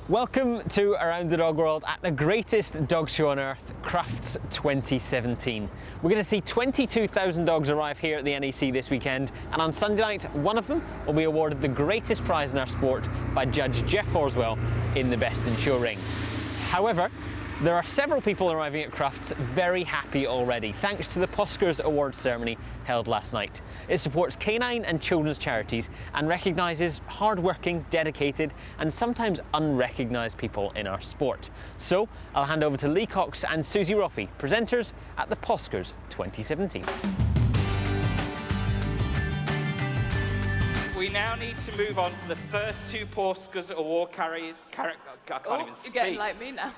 Welcome to Around the Dog World at the greatest dog show on earth, Crufts 2017. We're going to see 22,000 dogs arrive here at the NEC this weekend, and on Sunday night, one of them will be awarded the greatest prize in our sport by Judge Jeff Horswell in the Best in Show ring. However, there are several people arriving at Crufts very happy already, thanks to the Pawscars Awards ceremony held last night. It supports canine and children's charities and recognises hard-working, dedicated and sometimes unrecognised people in our sport. So I'll hand over to Lee Cox and Susie Roffey, presenters at the Pawscars 2017. We now need to move on to the first two Pawscars Award You're getting like me now.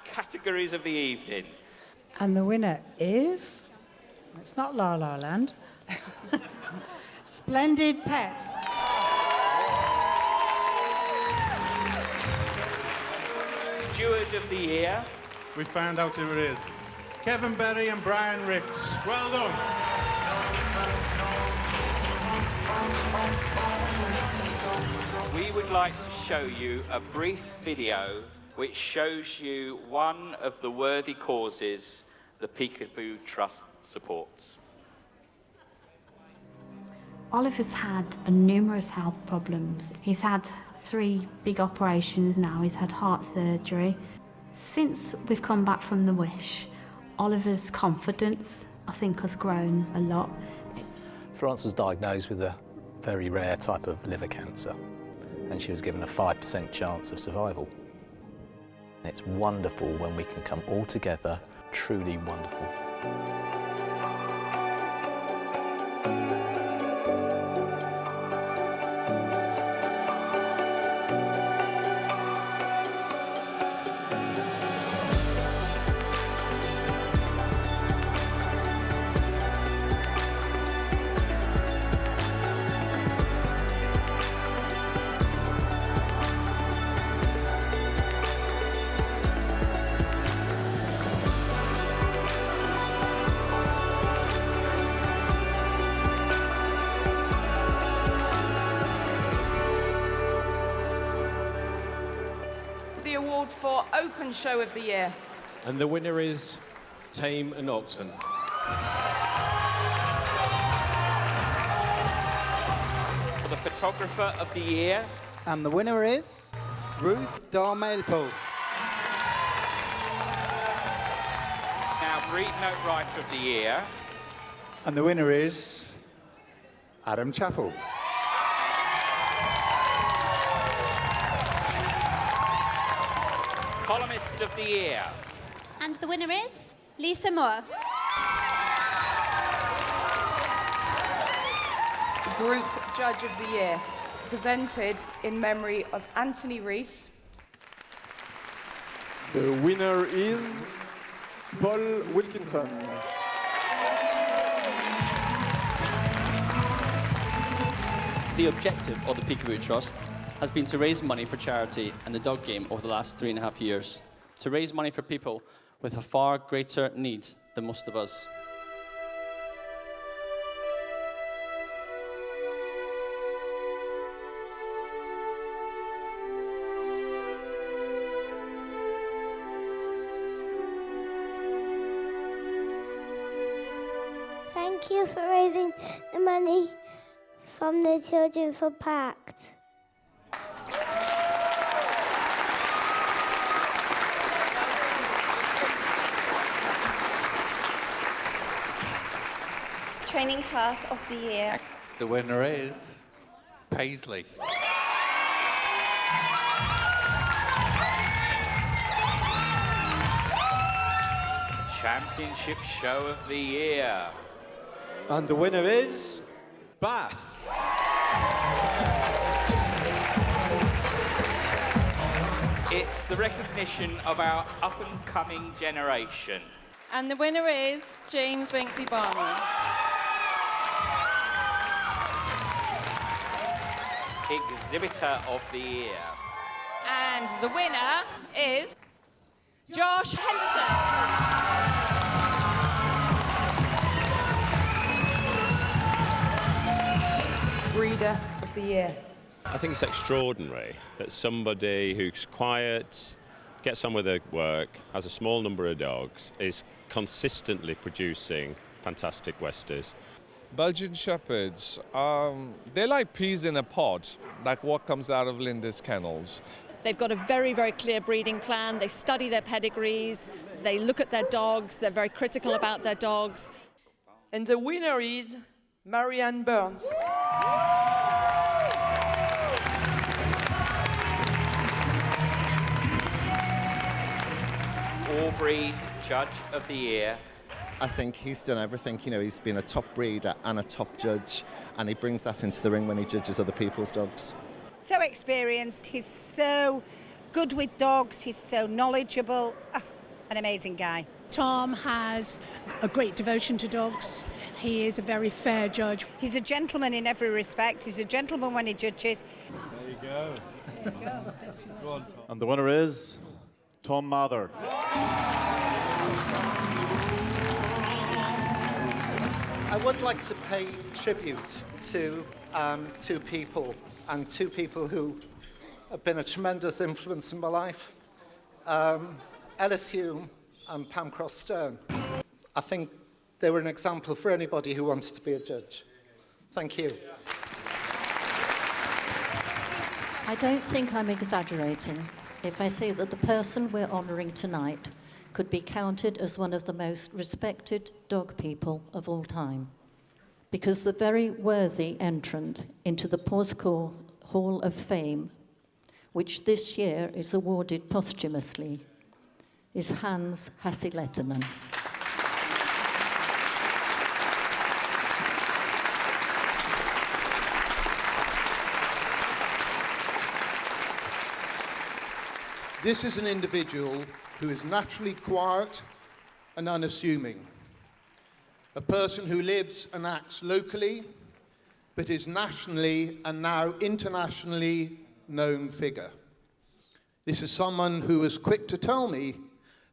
Categories of the evening. And the winner is... It's not La La Land. Splendid Pets. Steward of the Year. We found out who it is. Kevin Berry and Brian Ricks. Well done. We would like to show you a brief video which shows you one of the worthy causes the Peekaboo Trust supports. Oliver's had numerous health problems. He's had 3 big operations now. He's had heart surgery. Since we've come back from the Wish, Oliver's confidence, I think, has grown a lot. Florence was diagnosed with a very rare type of liver cancer, and she was given a 5% chance of survival. It's wonderful when we can come all together, truly wonderful. The award for Open Show of the Year. And the winner is Tame and Oxen. For the Photographer of the Year. And the winner is Ruth Darmaple. Now, Breed Note Writer of the Year. And the winner is Adam Chappell. Columnist of the Year. And the winner is Lisa Moore. Group Judge of the Year, presented in memory of Anthony Rees. The winner is Paul Wilkinson. The objective of the Peekaboo Trust has been to raise money for charity and the dog game over the last 3.5 years, to raise money for people with a far greater need than most of us. Thank you for raising the money from the children for PACT. Training Class of the Year. The winner is Paisley. Championship Show of the Year. And the winner is Bath. It's the recognition of our up-and-coming generation. And the winner is James Winkley Barney. Exhibitor of the Year. And the winner is Josh Henderson. Breeder of the Year. I think it's extraordinary that somebody who's quiet, gets on with their work, has a small number of dogs, is consistently producing fantastic Westies. Belgian Shepherds, they're like peas in a pod, like what comes out of Linda's kennels. They've got a very, very clear breeding plan. They study their pedigrees. They look at their dogs. They're very critical about their dogs. And the winner is Marianne Burns. Aubrey, Judge of the Year. I think he's done everything. You know, he's been a top breeder and a top judge, and he brings that into the ring when he judges other people's dogs. So experienced, he's so good with dogs, he's so knowledgeable. An amazing guy. Tom has a great devotion to dogs. He is a very fair judge. He's a gentleman in every respect. He's a gentleman when he judges. There you go. There you go. Go on, Tom. And the winner is Tom Mather. I would like to pay tribute to two people, and two people who have been a tremendous influence in my life. Ellis Hume and Pam Cross-Stone. I think they were an example for anybody who wanted to be a judge. Thank you. I don't think I'm exaggerating if I say that the person we're honouring tonight could be counted as one of the most respected dog people of all time, because the very worthy entrant into the Pawscars Hall of Fame, which this year is awarded posthumously, is Hans Hassilettinen. This is an individual who is naturally quiet and unassuming. A person who lives and acts locally, but is nationally and now internationally known figure. This is someone who was quick to tell me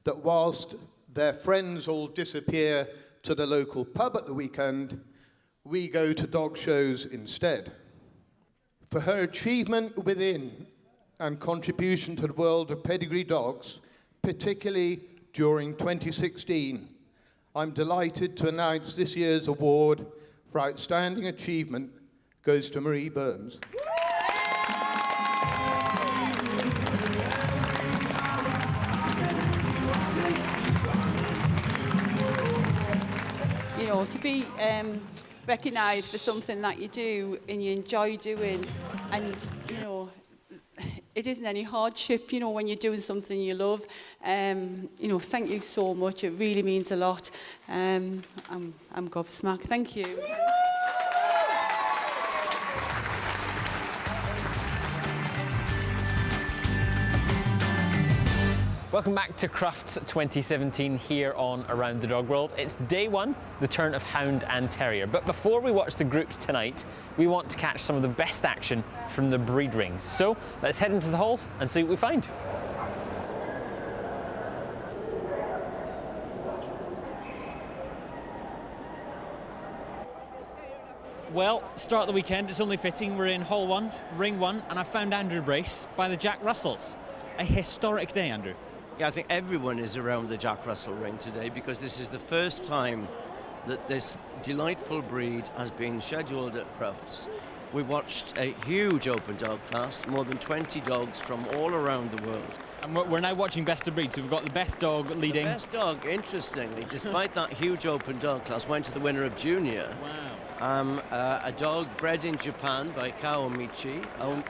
that whilst their friends all disappear to the local pub at the weekend, we go to dog shows instead. For her achievement within and contribution to the world of pedigree dogs, particularly during 2016, I'm delighted to announce this year's award for outstanding achievement goes to Marie Burns. You know, to be recognised for something that you do and you enjoy doing, and, you know, it isn't any hardship, you know, when you're doing something you love. You know, thank you so much. It really means a lot. I'm gobsmacked. Thank you. Welcome back to Crufts 2017 here on Around the Dog World. It's day one, the turn of Hound and Terrier. But before we watch the groups tonight, we want to catch some of the best action from the breed rings. So let's head into the halls and see what we find. Well, start of the weekend, it's only fitting. We're in Hall 1, Ring 1, and I found Andrew Brace by the Jack Russells. A historic day, Andrew. Yeah, I think everyone is around the Jack Russell ring today because this is the first time that this delightful breed has been scheduled at Crufts. We watched a huge open dog class, more than 20 dogs from all around the world. And we're now watching best of breed, so we've got the best dog leading. The best dog, interestingly, despite that huge open dog class, went to the winner of Junior. Wow. A dog bred in Japan by Kao Michi,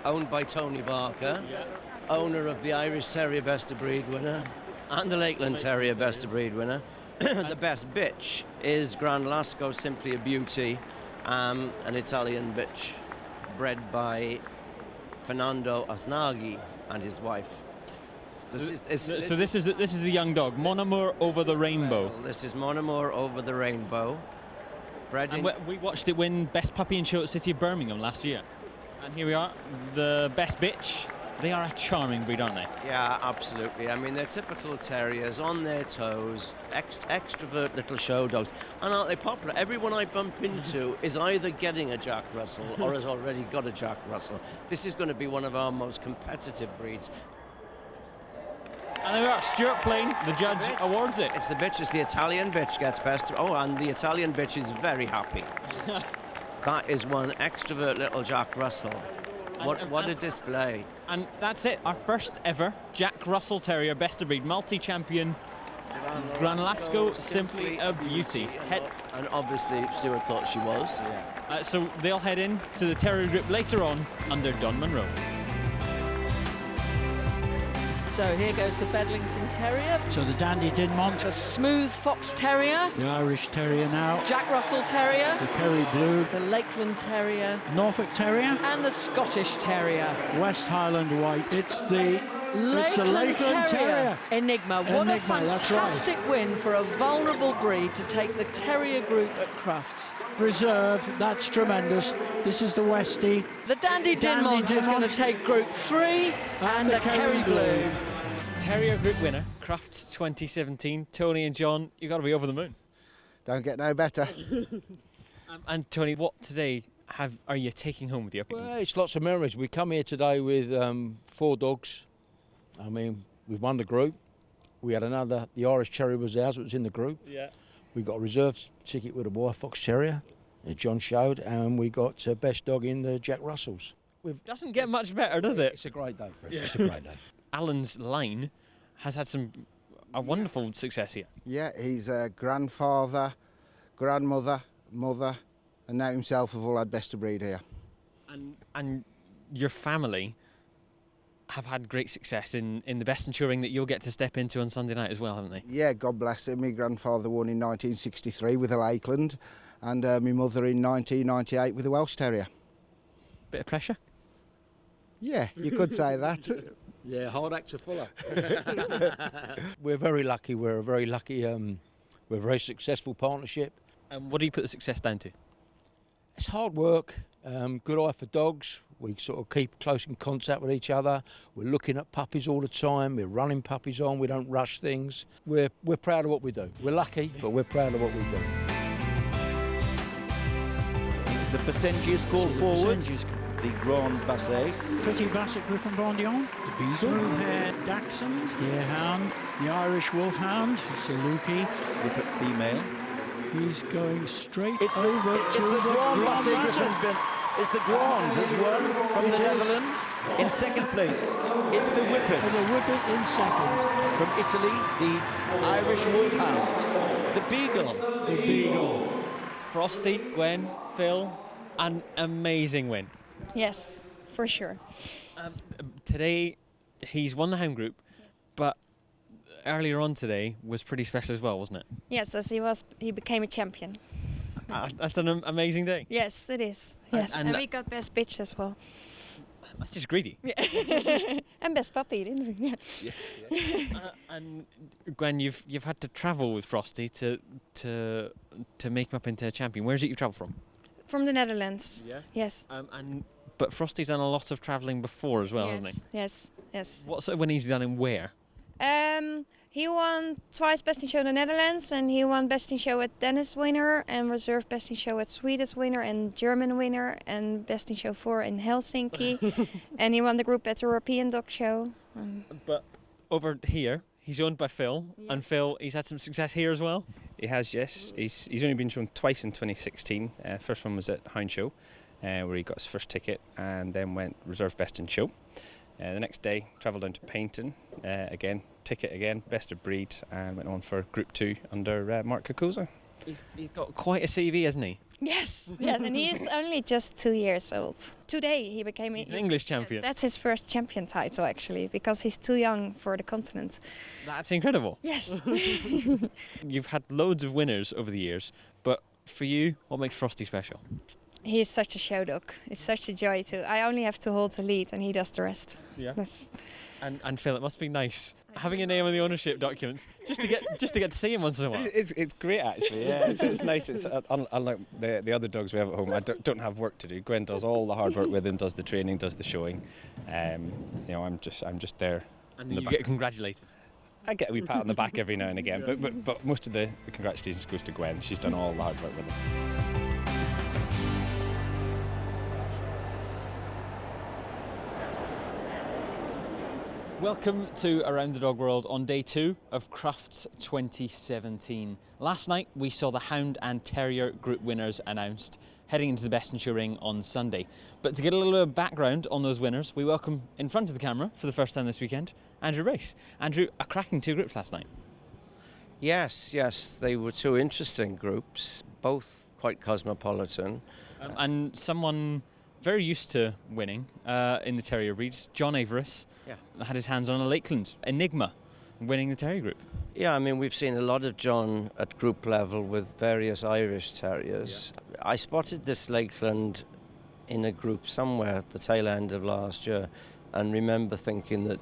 owned by Tony Barker. Yeah. Owner of the Irish Terrier Best of Breed winner and the Lakeland Terrier Best of Breed winner. The best bitch is Grand Lasco, Simply a Beauty, an Italian bitch bred by Fernando Asnaghi and his wife. This is the young dog, Mon Amour Over the Rainbow. This is Mon Amour Over the Rainbow. And we watched it win Best Puppy and Show at City of Birmingham last year. And here we are, the best bitch. They are a charming breed, aren't they? Yeah, absolutely. I mean, they're typical terriers, on their toes, extrovert little show dogs. And aren't they popular? Everyone I bump into is either getting a Jack Russell or has already got a Jack Russell. This is going to be one of our most competitive breeds. And there we are, Stuart Plain, the judge awards it. It's the bitch, it's the Italian bitch gets best. Oh, and the Italian bitch is very happy. That is one extrovert little Jack Russell. What a display. And that's it, our first ever Jack Russell Terrier Best of Breed multi-champion. Gran Lasco, simply a beauty. And obviously Stuart thought she was. So they'll head in to the Terrier group later on under Don Munro. So here goes the Bedlington Terrier. So the Dandy Dinmont. The Smooth Fox Terrier. The Irish Terrier now. Jack Russell Terrier. The Kerry Blue. The Lakeland Terrier. Norfolk Terrier. And the Scottish Terrier. West Highland White. It's the Lakeland Terrier. Enigma. What Enigma, a fantastic win for a vulnerable breed to take the Terrier group at Crufts. Reserve, that's tremendous. This is the Westie. The Dandy Dinmont is going to take Group 3 and the Kerry Blue. Terrier Group winner, Crufts 2017. Tony and John, you've got to be over the moon. Don't get no better. And Tony, what today are you taking home with you? Well, it's lots of memories. We come here today with 4 dogs. I mean, we've won the group. We had the Irish Terrier was ours, it was in the group. Yeah. We got a reserve ticket with a White Fox Terrier, John showed, and we got best dog in the Jack Russells. Doesn't get much better, does it? It's a great day for us. It's a great day. Alan's line has had a wonderful success here. Yeah, he's a grandfather, grandmother, mother, and now himself have all had best of breed here. And your family have had great success in the best insuring that you'll get to step into on Sunday night as well, haven't they? Yeah, God bless him. My grandfather won in 1963 with a Lakeland, and my mother in 1998 with a Welsh Terrier. Bit of pressure? Yeah, you could say that. Yeah, hard act to follow. We're very lucky. We're a very lucky, we're a very successful partnership. And what do you put the success down to? It's hard work, good eye for dogs. We sort of keep close in contact with each other. We're looking at puppies all the time. We're running puppies on. We don't rush things. We're proud of what we do. We're lucky, but we're proud of what we do. The percentages called forward. The Grand Basset. Pretty Basset Griffon Bondion. The Beagle. Smooth-haired Dachshund. Deerhound. The Irish Wolfhound. Saluki. Whippet female. He's going straight it's over to the Grand Basset Griffon. It's the Grand has won from the Netherlands in second place. It's the Whippet. And the Whippet in second. From Italy, the Irish Wolfhound. The Beagle. The Beagle. Frosty, Gwen, Phil, an amazing win. Yes, for sure. Today, he's won the Hound group, but earlier on today was pretty special as well, wasn't it? Yes, as he became a champion. That's an amazing day. Yes, it is. Yes, and we got best bitch as well. That's just greedy. Yeah. And best puppy, didn't we? Yes. And Gwen, you've had to travel with Frosty to make him up into a champion. Where is it you've travelled from? From the Netherlands. Yeah. Yes. But Frosty's done a lot of travelling before as well, yes, hasn't he? Yes. Yes. What sort of winnings he's done and where? He won twice Best in Show in the Netherlands, and he won Best in Show at Dennis winner, and reserve Best in Show at Swedish winner, and German winner, and Best in Show 4 in Helsinki. And he won the group at the European Dog Show. But over here, he's owned by Phil, and Phil, he's had some success here as well? He has, yes. He's only been shown twice in 2016. First one was at Hound Show, where he got his first ticket and then went reserve Best in Show. The next day, travelled down to Paynton, again, ticket again, best of breed, and went on for Group 2 under Mark Kakuza. He's got quite a CV, hasn't he? Yes, yes, and he is only just 2 years old. Today he became an English champion. That's his first champion title, actually, because he's too young for the continent. That's incredible. Yes. You've had loads of winners over the years, but for you, what makes Frosty special? He is such a show dog. It's such a joy to. I only have to hold the lead, and he does the rest. Yeah. And Phil, it must be nice having a name on the ownership documents just to get to see him once in a while. It's great actually. Yeah, it's nice. It's unlike the other dogs we have at home. I don't have work to do. Gwen does all the hard work with him, does the training, does the showing. I'm just there. And you get congratulated. I get a wee pat on the back every now and again, but most of the congratulations goes to Gwen. She's done all the hard work with him. Welcome to Around the Dog World on day 2 of Crufts 2017. Last night we saw the Hound and Terrier group winners announced, heading into the Best in Show ring on Sunday. But to get a little bit of background on those winners, we welcome in front of the camera for the first time this weekend, Andrew Race. Andrew, a cracking 2 groups last night. Yes, they were 2 interesting groups, both quite cosmopolitan. And someone very used to winning in the Terrier breeds, John Averis, had his hands on a Lakeland Enigma, winning the Terrier group. Yeah, I mean, we've seen a lot of John at group level with various Irish Terriers. Yeah. I spotted this Lakeland in a group somewhere at the tail end of last year and remember thinking that,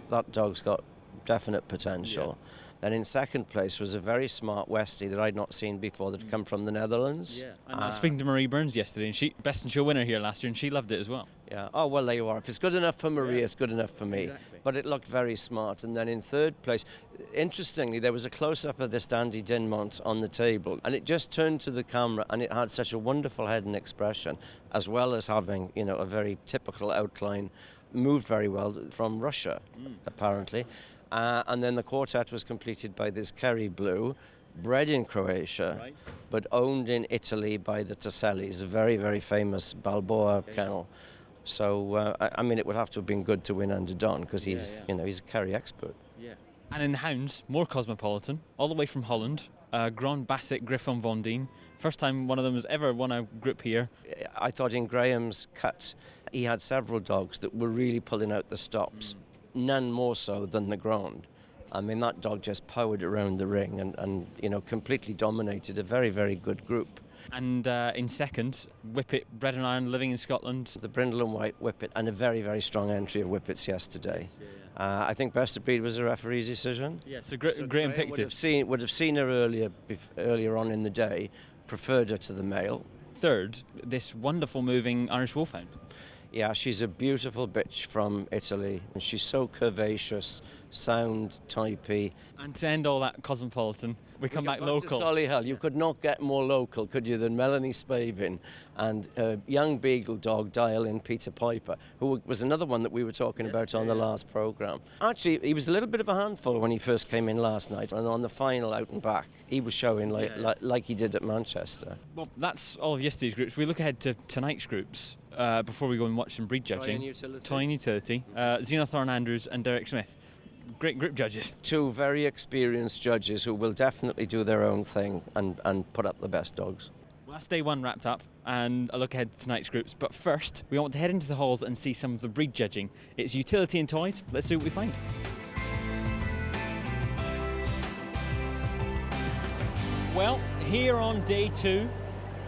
that dog's got definite potential. Yeah. Then in second place was a very smart Westie that I'd not seen before that had come from the Netherlands. Yeah. And I was speaking to Marie Burns yesterday, and she Best in Show winner here last year, and she loved it as well. Yeah. Oh, well, there you are. If it's good enough for Marie, it's good enough for me. Exactly. But it looked very smart. And then in third place, interestingly, there was a close-up of this Dandy Dinmont on the table, and it just turned to the camera, and it had such a wonderful head and expression, as well as having, a very typical outline, moved very well from Russia, apparently. And then the quartet was completed by this Kerry Blue, bred in Croatia, but owned in Italy by the Tassellis, a very, very famous Balboa kennel. So, I mean, it would have to have been good to win under Don, because he's a Kerry expert. Yeah. And in the Hounds, more cosmopolitan, all the way from Holland, Grand Basset Griffon Von Dien. First time one of them has ever won a group here. I thought in Graham's cut, he had several dogs that were really pulling out the stops. None more so than the Grand. I mean, that dog just powered around the ring and completely dominated a very, very good group. And in second, Whippet, bred in Ireland, living in Scotland. The Brindle and White Whippet, and a very, very strong entry of Whippets yesterday. I think Best of Breed was a referee's decision. Yeah, so Graham picked it. Would have seen her earlier on in the day, preferred her to the male. Third, this wonderful moving Irish Wolfhound. Yeah, she's a beautiful bitch from Italy. She's so curvaceous, sound, typey. And to end all that cosmopolitan, we come back local. To Solihull. You could not get more local, could you, than Melanie Spavin and young beagle dog Dial-In Peter Piper, who was another one that we were talking about on the last programme. Actually, he was a little bit of a handful when he first came in last night, and on the final out and back, he was showing like he did at Manchester. Well, that's all of yesterday's groups. We look ahead to tonight's groups. Before we go and watch some breed judging. Toy and Utility. Zeno Thorne-Andrews and Derek Smith. Great group judges. 2 very experienced judges who will definitely do their own thing and put up the best dogs. Well, that's day 1 wrapped up, and a look ahead to tonight's groups. But first, we want to head into the halls and see some of the breed judging. It's Utility and Toys. Let's see what we find. Well, here on day 2,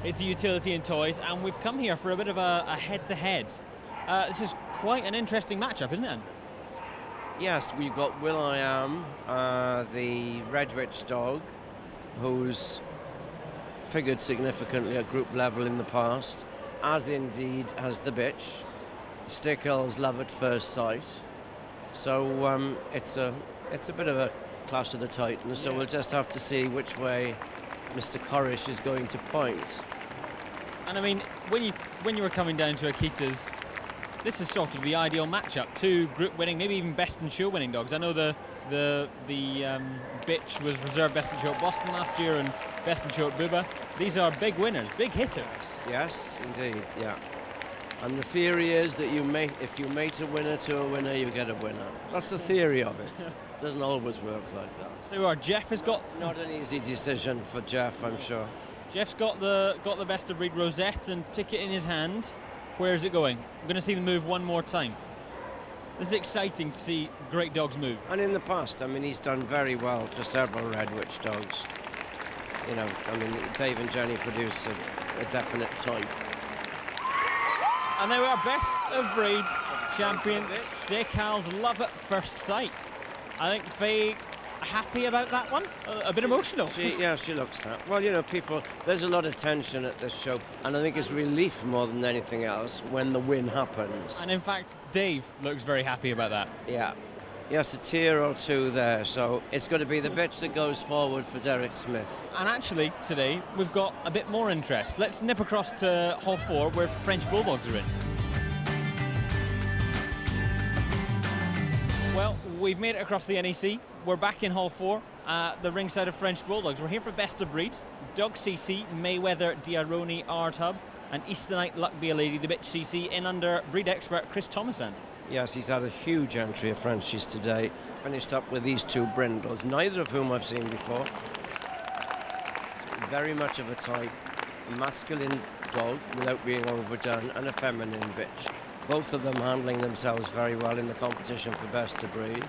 it's the Utility and Toys, and we've come here for a bit of a head-to-head. This is quite an interesting matchup, isn't it? Yes, we've got Will.I.Am, the Red Witch dog, who's figured significantly at group level in the past, as indeed has the bitch. Stickel's Love at First Sight. So it's a bit of a clash of the titans, so we'll just have to see which way Mr. Corish is going to point. And I mean, when you were coming down to Akita's, this is sort of the ideal matchup. 2 group winning, maybe even Best in Show winning dogs. I know the bitch was reserved Best in Show at Boston last year and Best in Show at Booba. These are big winners, big hitters. Yes, indeed, yeah. And the theory is that if you mate a winner to a winner, you get a winner. That's the theory of it. Doesn't always work like that. So Jeff has got... Not an easy decision for Jeff, I'm sure. Jeff's got the Best of Breed rosette and ticket in his hand. Where is it going? I'm going to see them move one more time. This is exciting to see great dogs move. And in the past, I mean, he's done very well for several Red Witch dogs. I mean, Dave and Jenny produce a definite type. And they were Best of Breed champion Steakhouse Love at First Sight. I think Faye happy about that one? A bit emotional. She looks happy. Well, you know, there's a lot of tension at this show, and I think it's relief more than anything else when the win happens. And in fact, Dave looks very happy about that. Yeah. Yes, a tear or two there, so it's going to be the bitch that goes forward for Derek Smith. And actually, today, we've got a bit more interest. Let's nip across to Hall 4, where French Bulldogs are in. Well, we've made it across the NEC. We're back in Hall 4, the ringside of French Bulldogs. We're here for Best of Breed, Dog CC, Mayweather, Diaroni, Ard Hub, and Easternite Luck Be a Lady, the Bitch CC, in under breed expert Chris Thomason. Yes, he's had a huge entry of Frenchies today. Finished up with these two brindles, neither of whom I've seen before. Very much of a type, a masculine dog without being overdone, and a feminine bitch. Both of them handling themselves very well in the competition for Best of Breed.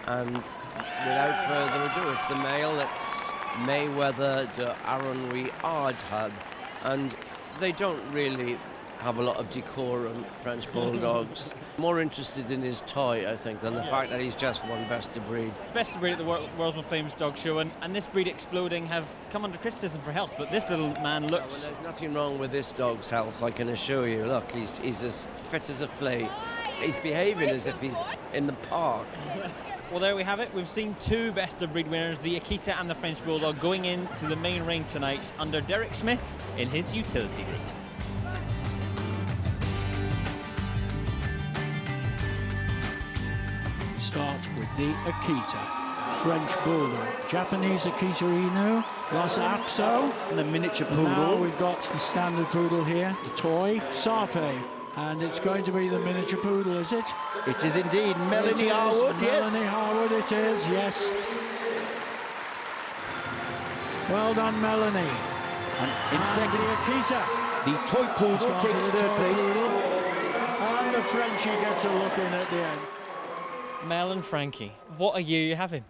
And without further ado, it's the male, that's Mayweather de Aronwy Ard Hub. And they don't really have a lot of decorum, French Bulldogs. More interested in his toy, I think, than the fact that he's just won Best of Breed. Best of Breed at the world's most famous dog show, and this breed exploding have come under criticism for health, but this little man looks... Well, there's nothing wrong with this dog's health, I can assure you. Look, he's as fit as a flea. He's behaving as if he's in the park. Well, there we have it. We've seen two Best of Breed winners, the Akita and the French Bulldog, going into the main ring tonight under Derek Smith in his utility group. Start with the Akita, French Bulldog, Japanese Akita Inu, Lhasa Apso, and a miniature poodle. Now we've got the standard poodle here, the toy, Sarpe, and it's going to be the miniature poodle, is it? It is indeed. Melanie Harwood, yes. Melanie Harwood it is, yes. Well done, Melanie. And in second, the Akita. The toy poodle takes third place. And the Frenchie gets a look in at the end. Mel and Frankie, what a year you're having.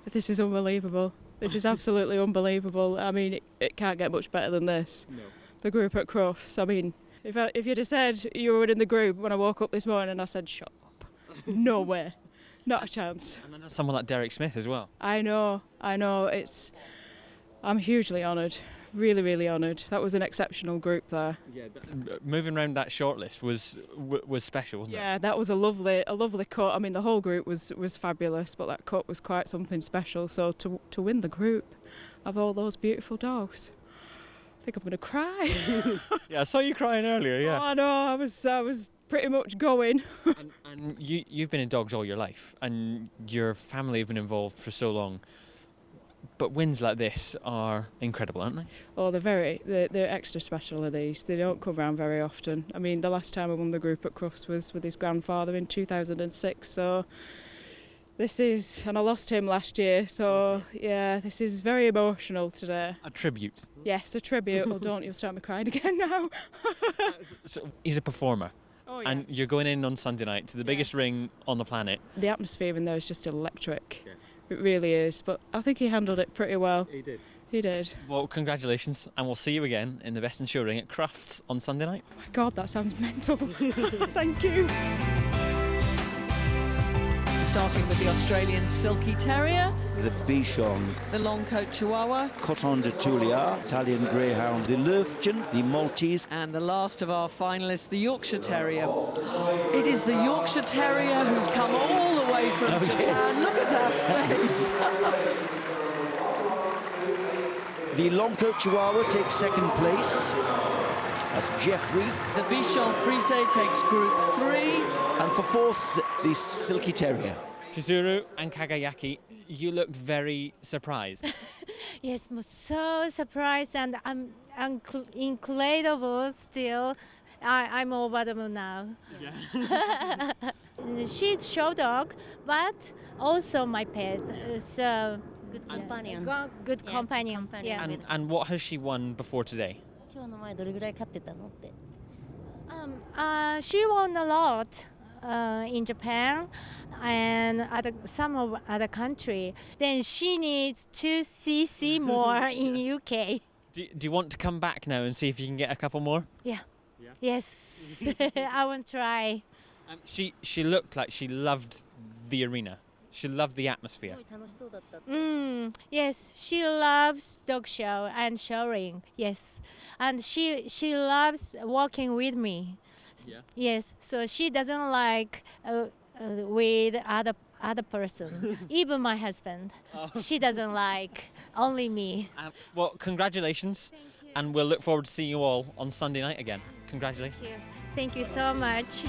This is unbelievable. This is absolutely unbelievable. I mean, it can't get much better than this. No. The group at Crufts. I mean, if you'd have said you were in the group when I woke up this morning, I said, shut up. No way. Not a chance. And then there's someone like Derek Smith as well. I know. I'm hugely honoured. Really, really honoured. That was an exceptional group there. Yeah, moving around that shortlist was special, wasn't it? Yeah, that was a lovely cut. I mean, the whole group was fabulous, but that cut was quite something special. So to win the group of all those beautiful dogs, I think I'm going to cry. Yeah, I saw you crying earlier. Yeah. Oh, I know. I was pretty much going. and you've been in dogs all your life, and your family have been involved for so long. But wins like this are incredible, aren't they? Oh, they're extra special, are these. They don't come around very often. I mean, the last time I won the group at Crufts was with his grandfather in 2006, so this is, and I lost him last year, so yeah, this is very emotional today. A tribute. Yes, a tribute. Oh, don't, you'll start me crying again now. So he's a performer. Oh, yes. And you're going in on Sunday night to the biggest ring on the planet. The atmosphere in there is just electric. Yeah. It really is, but I think he handled it pretty well. He did. He did. Well, congratulations, and we'll see you again in the Best in Show ring at Crufts on Sunday night. Oh my God, that sounds mental. Thank you. Starting with the Australian Silky Terrier, The Bichon, the Long Coat Chihuahua, Coton de Tulia, Italian Greyhound, the Löfchen, the Maltese, and the last of our finalists, the Yorkshire Terrier. It is the Yorkshire Terrier who's come all the way from Japan. Yes. Look at her face. The Long Coat Chihuahua takes second place. That's Jeffrey. The Bichon Frise takes Group 3. And for fourth, the Silky Terrier. Chizuru and Kagayaki, you looked very surprised. Yes, I'm so surprised, and I'm incredible still. I'm over the moon now. Yeah. She's show dog, but also my pet. So good companion. Good companion. Yeah. And what has she won before today? She won a lot in Japan and some of other country. Then she needs to see more in UK. Do you want to come back now and see if you can get a couple more? Yeah. Yes, I want to try. She looked like she loved the arena. She loved the atmosphere. Yes, she loves dog show and showing. Yes, and she loves walking with me. Yeah. Yes, so she doesn't like with other person, even my husband. She doesn't like, only me. Well, congratulations, and we'll look forward to seeing you all on Sunday night again. Congratulations. Thank you so much.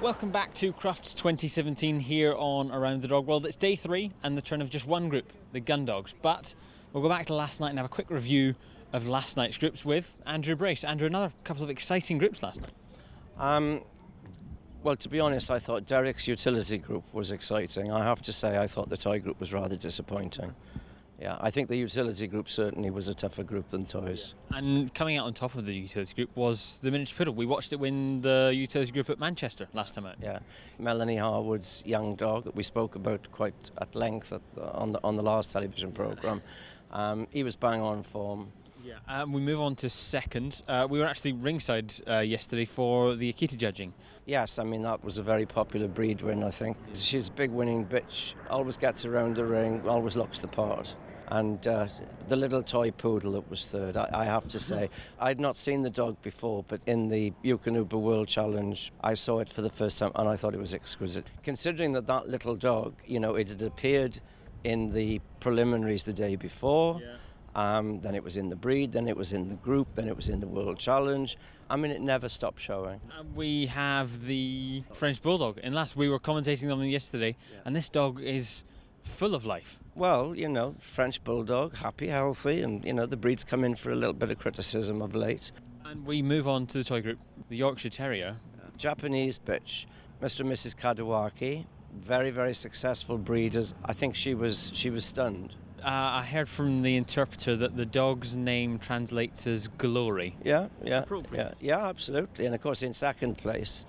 Welcome back to Crufts 2017 here on Around the Dog World. It's day 3 and the turn of just one group, the Gundogs. But we'll go back to last night and have a quick review of last night's groups with Andrew Brace. Andrew, another couple of exciting groups last night. Well, to be honest, I thought Derek's utility group was exciting. I have to say, I thought the toy group was rather disappointing. Yeah, I think the utility group certainly was a tougher group than toys. And coming out on top of the utility group was the miniature poodle. We watched it win the utility group at Manchester last time out. Yeah, Melanie Harwood's young dog that we spoke about quite at length on the last television programme. He was bang on form. Yeah. We move on to second. We were actually ringside yesterday for the Akita judging. Yes, I mean, that was a very popular breed win, I think. She's a big winning bitch, always gets around the ring, always looks the part. And the little toy poodle that was third, I have to say, I'd not seen the dog before, but in the Eukanuba World Challenge, I saw it for the first time and I thought it was exquisite. Considering that little dog, you know, it had appeared in the preliminaries the day before, then it was in the breed, then it was in the group, then it was in the World Challenge. I mean, it never stopped showing. We have the French Bulldog in last. We were commentating on them yesterday, and this dog is full of life. Well, you know, French Bulldog, happy, healthy, and, you know, the breed's come in for a little bit of criticism of late. And we move on to the toy group, the Yorkshire Terrier. Japanese bitch, Mr. and Mrs. Kadawaki, very, very successful breeders. I think she was stunned. I heard from the interpreter that the dog's name translates as glory. Yeah, absolutely. And of course, in second place,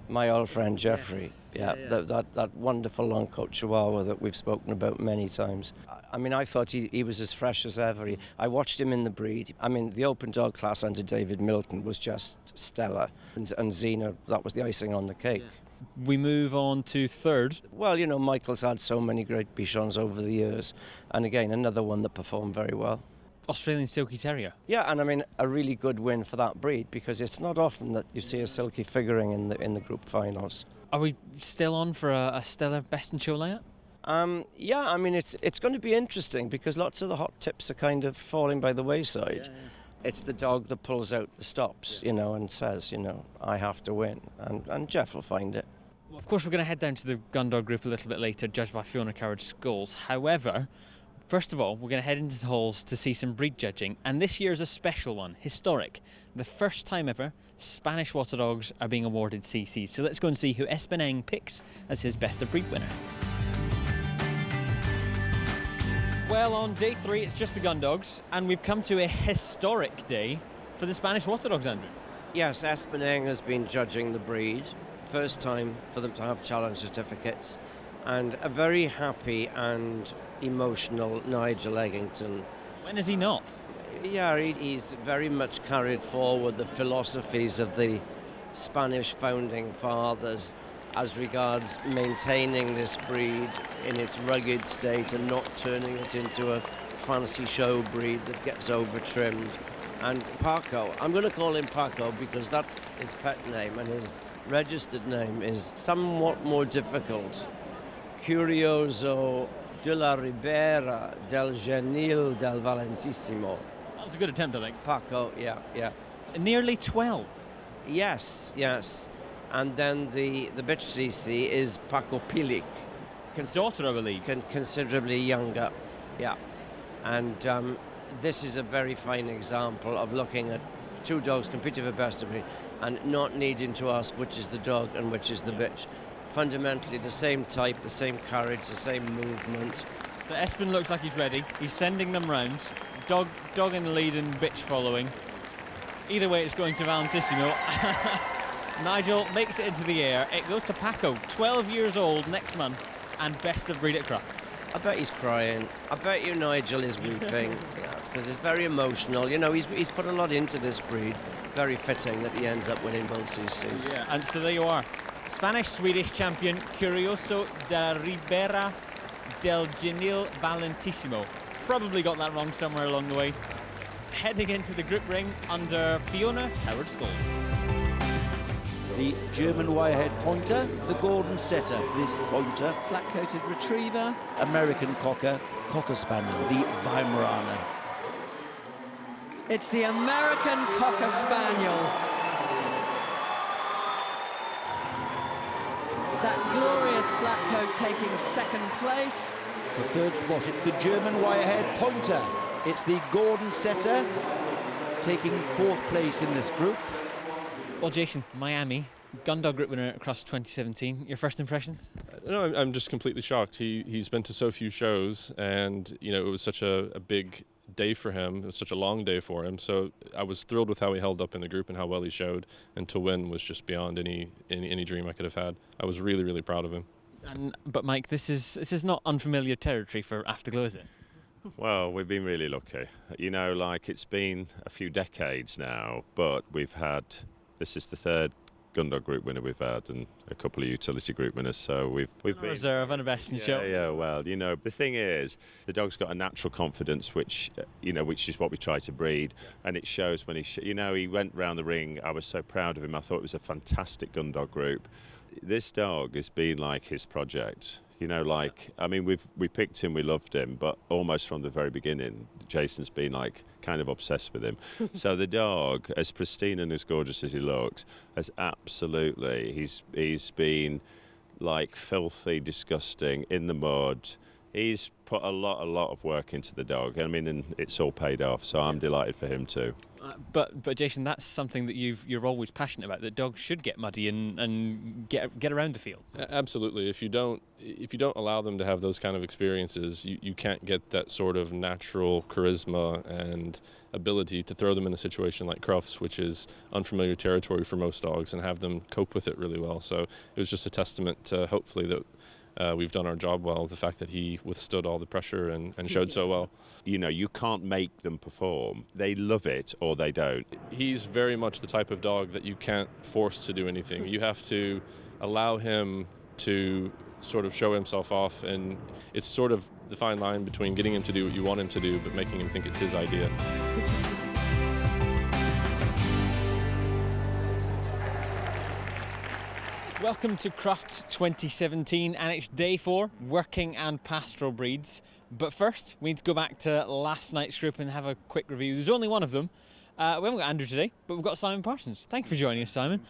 my old friend Jeffrey. Yes. That wonderful long-coat Chihuahua that we've spoken about many times. I mean, I thought he was as fresh as ever. I watched him in the breed. I mean, the open dog class under David Milton was just stellar. And Xena, that was the icing on the cake. Yeah. We move on to third. Well, you know, Michael's had so many great Bichons over the years. And again, another one that performed very well. Australian Silky Terrier. Yeah, and I mean, a really good win for that breed, because it's not often that you see a Silky figuring in the group finals. Are we still on for a stellar best in show lineup? Yeah, I mean, it's going to be interesting, because lots of the hot tips are kind of falling by the wayside. Yeah. It's the dog that pulls out the stops, you know, and says, you know, I have to win. And Jeff will find it. Well, of course, we're going to head down to the Gundog group a little bit later, judged by Fiona Coward's skulls. However, first of all, we're going to head into the halls to see some breed judging. And this year's a special one, historic. The first time ever, Spanish water dogs are being awarded CCs. So let's go and see who Espeneng picks as his best of breed winner. Well, on day 3, it's just the Gundogs, and we've come to a historic day for the Spanish water dogs, Andrew. Yes, Espeneng has been judging the breed. First time for them to have challenge certificates. And a very happy and emotional Nigel Eggington. When is he not? Yeah, he's very much carried forward the philosophies of the Spanish founding fathers as regards maintaining this breed in its rugged state and not turning it into a fancy show breed that gets over-trimmed. And Paco, I'm going to call him Paco because that's his pet name, and his registered name is somewhat more difficult. Curioso de la Ribera del Genil del Valentissimo. That was a good attempt, I think. Paco, yeah. Nearly 12. Yes. And then the bitch CC is Paco Pilic. His daughter, I believe. Considerably younger, yeah. And this is a very fine example of looking at two dogs competing for best of breed and not needing to ask which is the dog and which is the bitch. Fundamentally the same type, the same carriage, the same movement. So Espen looks like he's ready. He's sending them round. Dog in the lead and bitch following. Either way, it's going to Valentissimo. Nigel makes it into the air. It goes to Paco, 12 years old next month, and best of breed at Crufts. I bet he's crying. I bet you Nigel is weeping. Yeah, it's because it's very emotional. You know, he's put a lot into this breed. Very fitting that he ends up winning both CCs. Yeah, and so there you are. Spanish-Swedish champion Curioso de la Ribera del Genil Valentissimo. Probably got that wrong somewhere along the way. Heading into the group ring under Fiona Coward-Scholes. The German Wirehead Pointer, the Gordon Setter, this Pointer. Flat-coated Retriever. American Cocker, Cocker Spaniel, the Weimaraner. It's the American Cocker Spaniel. That glorious flat coat taking second place. The third spot, it's the German Wirehead Pointer. It's the Gordon Setter taking fourth place in this group. Well, Jason, Miami, Gundog group winner at Crufts 2017. Your first impressions? No, I'm just completely shocked. He's been to so few shows, and you know, it was such a big day for him. It was such a long day for him. So I was thrilled with how he held up in the group and how well he showed. And to win was just beyond any dream I could have had. I was really, really proud of him. But Mike, this is not unfamiliar territory for Afterglow, is it? Well, we've been really lucky. You know, like it's been a few decades now, but this is the third Gundog group winner we've had and a couple of utility group winners, so we've been reserve and a best in show. Yeah, well, you know, the thing is the dog's got a natural confidence which is what we try to breed, and it shows when he went round the ring. I was so proud of him. I thought it was a fantastic Gundog group. This dog has been like his project. You know, like, I mean, we picked him, we loved him, but almost from the very beginning, Jason's been like kind of obsessed with him. So the dog, as pristine and as gorgeous as he looks, has absolutely, he's been like filthy, disgusting, in the mud. He's put a lot of work into the dog. I mean, and it's all paid off, so I'm delighted for him too. But Jason, that's something that you're always passionate about. That dogs should get muddy and get around the field. Absolutely. If you don't allow them to have those kind of experiences, you can't get that sort of natural charisma and ability to throw them in a situation like Crufts, which is unfamiliar territory for most dogs, and have them cope with it really well. So it was just a testament to hopefully that we've done our job well, the fact that he withstood all the pressure and showed so well. You know, you can't make them perform. They love it or they don't. He's very much the type of dog that you can't force to do anything. You have to allow him to sort of show himself off, and it's sort of the fine line between getting him to do what you want him to do but making him think it's his idea. Welcome to Crufts 2017, and it's day 4, working and pastoral breeds. But first, we need to go back to last night's group and have a quick review. There's only one of them. We haven't got Andrew today, but we've got Simon Parsons. Thank you for joining us, Simon.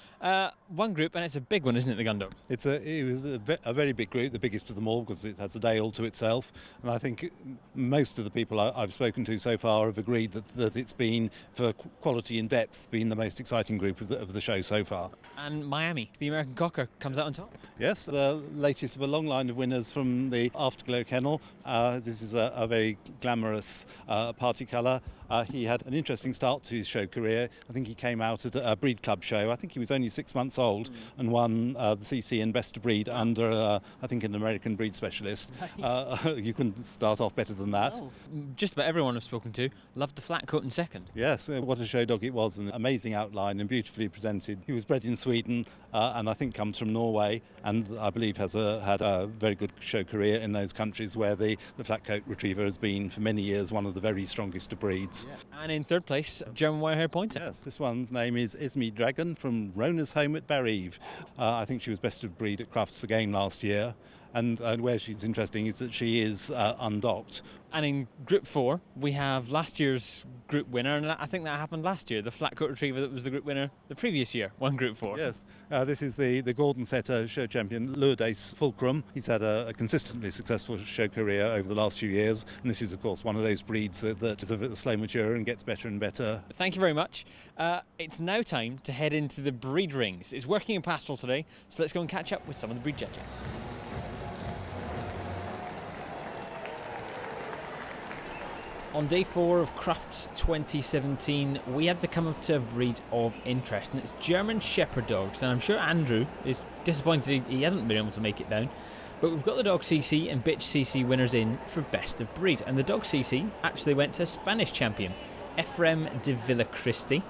One group, and it's a big one, isn't it, the Gundog? It was a very big group, the biggest of them all, because it has a day all to itself. And I think most of the people I've spoken to so far have agreed that it's been, for quality and depth, been the most exciting group of the show so far. And Miami, the American Cocker, comes out on top. Yes, the latest of a long line of winners from the Afterglow kennel. This is a very glamorous party colour. He had an interesting start to his show career. I think he came out at a breed club show. I think he was only 6 months old and won the CC in Best of Breed under, I think, an American breed specialist. You couldn't start off better than that. Oh, just about everyone I've spoken to loved the flat coat in second. Yes, what a show dog it was, an amazing outline and beautifully presented. He was bred in Sweden and I think comes from Norway, and I believe had a very good show career in those countries where the flat coat retriever has been for many years one of the very strongest of breeds. Yeah. And in third place, German Wirehair Pointer. Yes, this one's name is Esme Dragon from Rona's home at Barreve. I think she was best of breed at Crufts again last year. And where she's interesting is that she is undocked. And in Group 4, we have last year's group winner, and I think that happened last year. The flat coat retriever that was the group winner the previous year won Group 4. Yes, this is the Gordon Setter show champion, Lourdes Fulcrum. He's had a consistently successful show career over the last few years, and this is, of course, one of those breeds that is a slow mature and gets better and better. Thank you very much. It's now time to head into the breed rings. It's working in Pastoral today, so let's go and catch up with some of the breed judging. On day 4 of Crufts 2017, we had to come up to a breed of interest, and it's German Shepherd dogs. And I'm sure Andrew is disappointed he hasn't been able to make it down. But we've got the Dog CC and Bitch CC winners in for Best of Breed, and the Dog CC actually went to Spanish champion Efrem de Villacristi,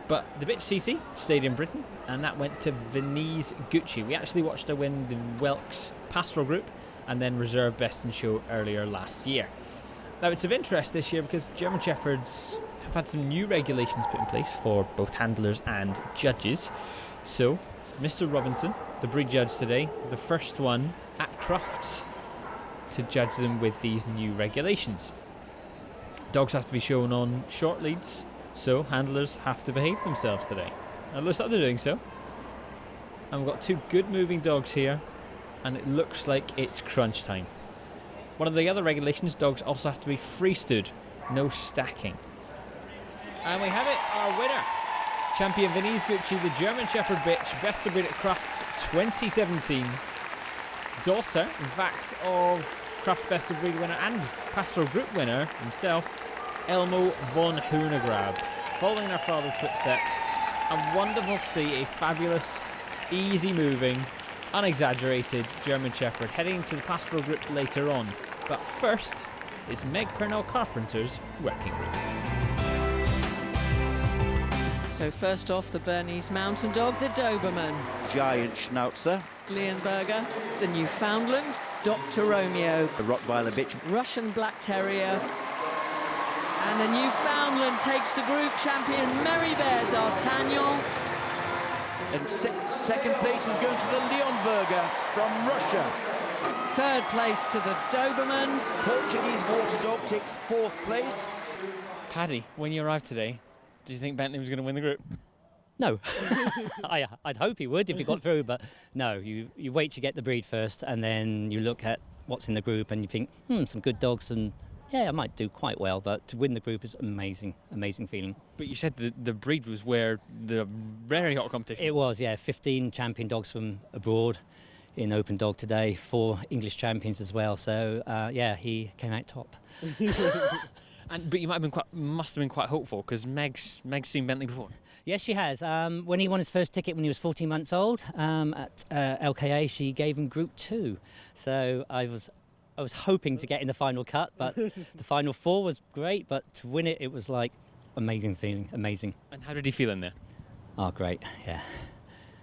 but the Bitch CC stayed in Britain, and that went to Venise Gucci. We actually watched her win the Welks Pastoral Group and then reserve Best in Show earlier last year. Now, it's of interest this year because German Shepherds have had some new regulations put in place for both handlers and judges. So, Mr. Robinson, the breed judge today, the first one at Crufts to judge them with these new regulations. Dogs have to be shown on short leads, so handlers have to behave themselves today. And it looks like they're doing so. And we've got two good moving dogs here, and it looks like it's crunch time. One of the other regulations, dogs also have to be free stood, no stacking. And we have it, our winner. Champion Venise Gucci, the German Shepherd bitch, Best of Breed at Crufts 2017. Daughter, in fact, of Crufts Best of Breed winner and Pastoral Group winner himself, Elmo von Hunegrab. Following their father's footsteps, and wonderful to see a fabulous, easy-moving, unexaggerated German Shepherd heading into the Pastoral Group later on. But first is Meg Purnell-Carpenter's working group. So first off, the Bernese Mountain Dog, the Doberman. Giant Schnauzer. Leonberger, the Newfoundland, Dr. Romeo. The Rottweiler bitch. Russian Black Terrier. And the Newfoundland takes the group champion, Mary Bear D'Artagnan. And second place is going to the Leonberger from Russia. Third place to the Doberman. Portuguese Water Dog takes fourth place. Paddy, when you arrived today, did you think Bentley was going to win the group? No. I'd hope he would if he got through, but no, you wait to get the breed first, and then you look at what's in the group and you think, some good dogs, and yeah, I might do quite well, but to win the group is amazing feeling. But you said the breed was where the very hot competition. It was, yeah, 15 champion dogs from abroad in Open Dog today, 4 English champions as well, so yeah, he came out top. But you must have been quite hopeful, because Meg's seen Bentley before. Yes, she has. When he won his first ticket when he was 14 months old at LKA, she gave him Group 2. So I was hoping to get in the final cut, but the final 4 was great. But to win it, it was like amazing feeling, amazing. And how did he feel in there? Oh, great, yeah.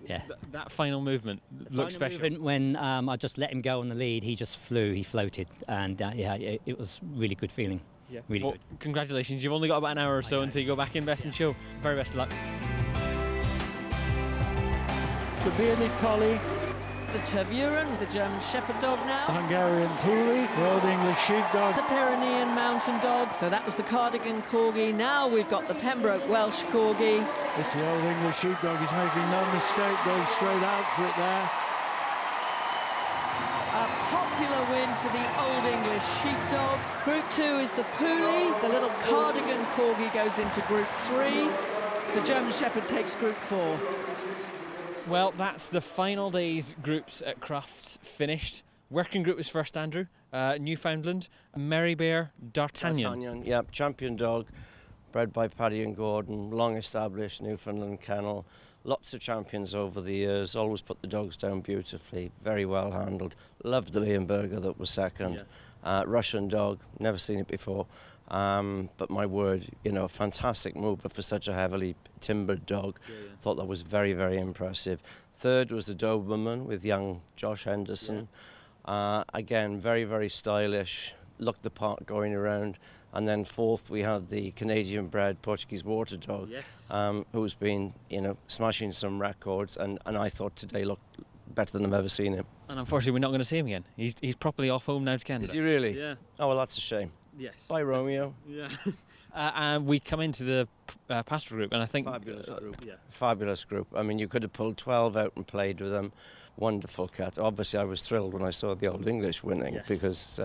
Yeah. That final movement looked special. Movement when I just let him go on the lead, he just flew, he floated, and yeah, it was really good feeling. Yeah. Really well, good. Congratulations, you've only got about an hour or so until you go back in Best in Show. Very best of luck. The Bearded Collie. The Tervuren, the German Shepherd Dog now. The Hungarian Puli, the Old English Sheepdog. The Pyrenean Mountain Dog. So that was the Cardigan Corgi. Now we've got the Pembroke Welsh Corgi. It's the Old English Sheepdog. He's making no mistake, going straight out for it there. A popular win for the Old English Sheepdog. Group 2 is the Puli. The little Cardigan Corgi goes into Group 3. The German Shepherd takes Group 4. Well, that's the final day's groups at Crufts finished. Working group was first, Andrew. Newfoundland, Mary Bear D'Artagnan. Yeah, champion dog, bred by Paddy and Gordon, long established Newfoundland kennel. Lots of champions over the years, always put the dogs down beautifully, very well handled. Loved the Leonberger that was second. Yeah. Russian dog, never seen it before. But my word, fantastic mover for such a heavily timbered dog. Yeah. Thought that was very, very impressive. Third was the Doberman with young Josh Henderson. Yeah. Again, very, very stylish, looked the part going around. And then fourth, we had the Canadian-bred Portuguese Water Dog, yes. Who's been, smashing some records. And I thought today looked better than I've ever seen him. And unfortunately, we're not going to see him again. He's properly off home now to Canada. Is he really? Yeah. Oh, well, that's a shame. Yes. Bye, Romeo. Yeah. And we come into the Pastoral group, and I think... Fabulous group. Yeah. Fabulous group. I mean, you could have pulled 12 out and played with them. Wonderful cat. Obviously, I was thrilled when I saw the Old English winning, because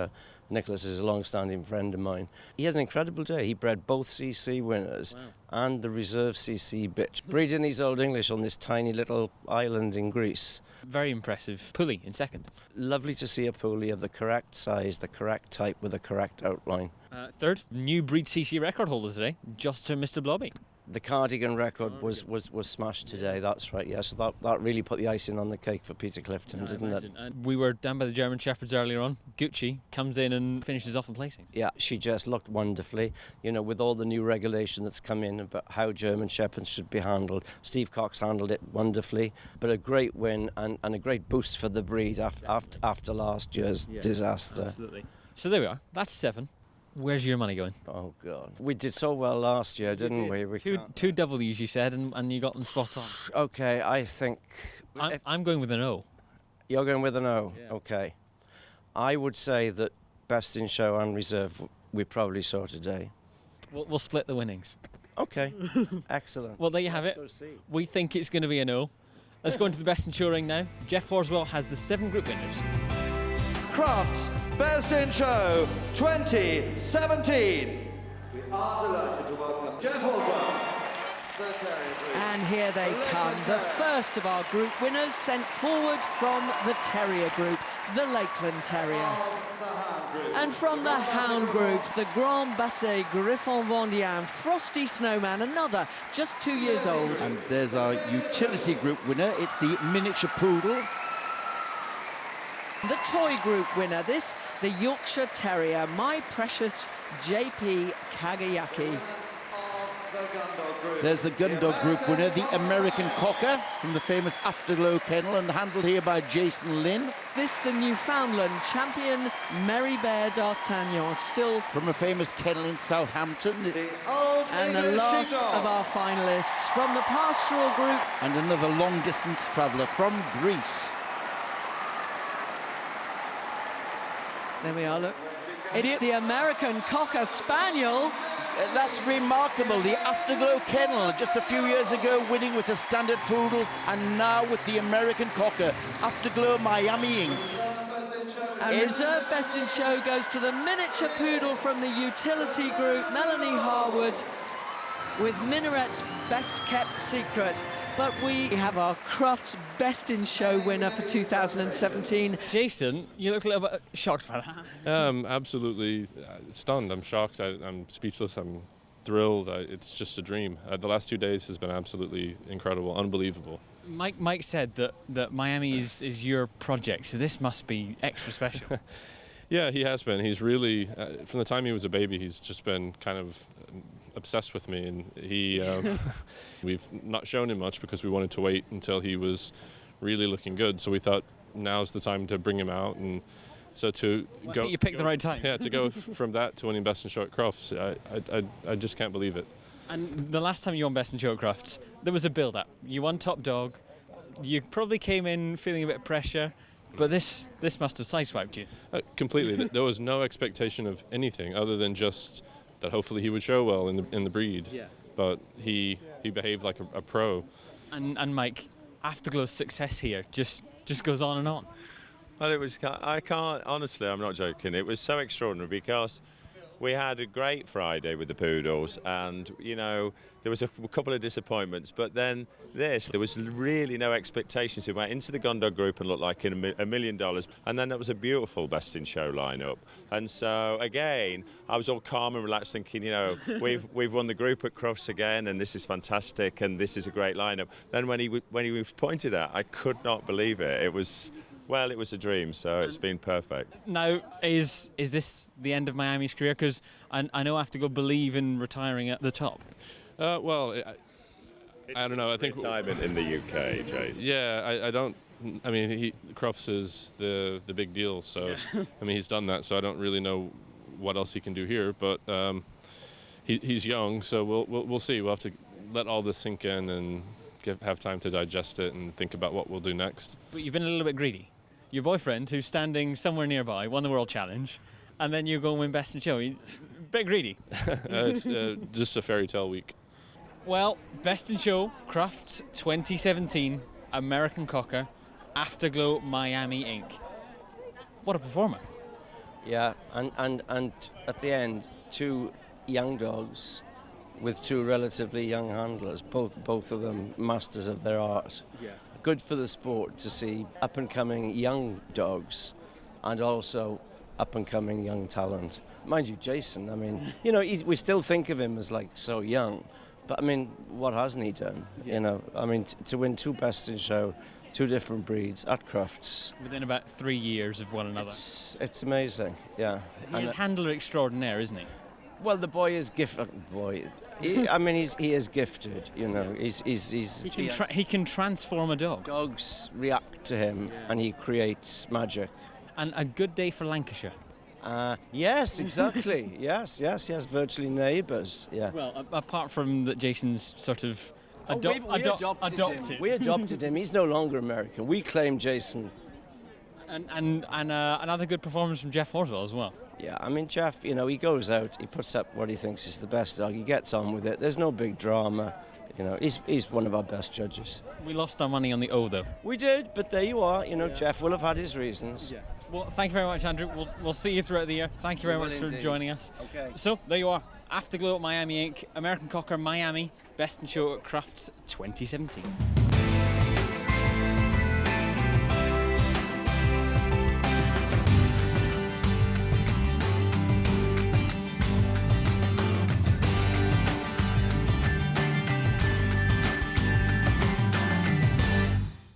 Nicholas is a long-standing friend of mine. He had an incredible day. He bred both CC winners and the reserve CC bitch, breeding these Old English on this tiny little island in Greece. Very impressive. Pulley in second. Lovely to see a Pulley of the correct size, the correct type with the correct outline. Third, new breed CC record holder today, just to Mr. Blobby. The Cardigan record was smashed today, that's right, yeah. So that really put the icing on the cake for Peter Clifton, didn't it? And we were down by the German Shepherds earlier on. Gucci comes in and finishes off the placing. Yeah, she just looked wonderfully. You know, with all the new regulation that's come in about how German Shepherds should be handled, Steve Cox handled it wonderfully. But a great win and a great boost for the breed after last year's disaster. Absolutely. So there we are. That's 7. Where's your money going? Oh, God. We did so well last year, didn't we? Two W's, you said, and you got them spot on. OK, I think... I'm going with an O. You're going with an O? Yeah. OK. I would say that Best in Show and Reserve we probably saw today. We'll split the winnings. OK. Excellent. Well, there you have it. We think it's going to be an O. Let's go into the Best in Show ring now. Jeff Horswell has the 7 group winners. Crufts Best in Show 2017. We are delighted to welcome Jeff Horswell, the Terrier breed. And here they come, the first of our group winners sent forward from the Terrier group, the Lakeland Terrier. And from the Hound group, the Grand Basset Griffon Vendéen, Frosty Snowman, another just 2 years old. And there's our utility group winner, it's the miniature poodle. The toy group winner, the Yorkshire Terrier, my precious JP Kagayaki. There's the Gundog group winner, the American Cocker from the famous Afterglow Kennel and handled here by Jason Lynn. The Newfoundland champion, Mary Bear D'Artagnan, still from a famous kennel in Southampton. And the last of our finalists from the Pastoral group. And another long-distance traveller from Greece. There we are, look. It's the American Cocker Spaniel. That's remarkable. The Afterglow Kennel, just a few years ago, winning with a standard poodle, and now with the American Cocker. Afterglow Miami Ink. And Reserve Best in Show goes to the miniature poodle from the utility group, Melanie Harwood, with Minaret's Best Kept Secret. But we have our Crufts Best in Show winner for 2017. Jason, you look a little bit shocked by that. Absolutely stunned. I'm shocked. I'm speechless. I'm thrilled. It's just a dream. The last 2 days has been absolutely incredible, unbelievable. Mike said that Miami is your project, so this must be extra special. Yeah, he has been. He's really, from the time he was a baby, he's just been kind of obsessed with me, and we've not shown him much because we wanted to wait until he was really looking good. So we thought now's the time to bring him out, and so to I think you picked the right time. Yeah, to go from that to winning Best in Show at Crufts, I just can't believe it. And the last time you won Best in Show at Crufts, there was a build-up. You won top dog. You probably came in feeling a bit of pressure. But this must have sideswiped you. Completely. There was no expectation of anything other than just that hopefully he would show well in the breed. Yeah. But he behaved like a pro. And Mike, Afterglow's success here just goes on and on. Well, I can't, honestly, I'm not joking. It was so extraordinary because we had a great Friday with the poodles, and, you know, there was a couple of disappointments, but then there was really no expectations. We went into the Gundog group and looked like $1 million, and then that was a beautiful Best in Show lineup. And so, again, I was all calm and relaxed thinking, you know, we've won the group at Crufts again, and this is fantastic, and this is a great lineup. Then when he was pointed at, I could not believe it. It was a dream, so it's been perfect. Now, is this the end of Miami's career? Because I know I have to go believe in retiring at the top. I don't know. I think retirement in the UK, Jason. Yeah, I don't. I mean, Crufts is the big deal, so yeah. I mean, he's done that, so I don't really know what else he can do here. But he's young, so we'll see. We'll have to let all this sink in and have time to digest it and think about what we'll do next. But you've been a little bit greedy. Your boyfriend, who's standing somewhere nearby, won the World Challenge, and then you go and win Best in Show. You're a bit greedy. It's just a fairy tale week. Well, Best in Show, Crufts 2017, American Cocker, Afterglow Miami Ink. What a performer. Yeah, and at the end, 2 young dogs with 2 relatively young handlers, both of them masters of their art. Yeah. Good for the sport to see up-and-coming young dogs and also up-and-coming young talent. Mind you, Jason, I mean, you know, we still think of him as like so young, But I mean, what hasn't he done? You know, I mean, to win 2 Best in Show, 2 different breeds at Crufts. Within about 3 years of one another. It's amazing, yeah. He's a handler extraordinaire, isn't he? Well, the boy is gifted. I mean, he is gifted. You know, He can transform a dog. Dogs react to him, and he creates magic. And a good day for Lancashire. Yes, exactly. yes. Virtually neighbours. Yeah. Well, apart from that, Jason's sort of adopted. We adopted him. He's no longer American. We claim Jason. And another good performance from Jeff Horswell as well. Yeah, I mean, Jeff, you know, he goes out, he puts up what he thinks is the best dog, he gets on with it, there's no big drama, you know, he's one of our best judges. We lost our money on the O, though. We did, but there you are, you know, Jeff will have had his reasons. Yeah. Well, thank you very much, Andrew. We'll see you throughout the year. Thank you very much for joining us. Okay. So, there you are, Afterglow at Miami Inc., American Cocker Miami, Best in Show at Crufts 2017.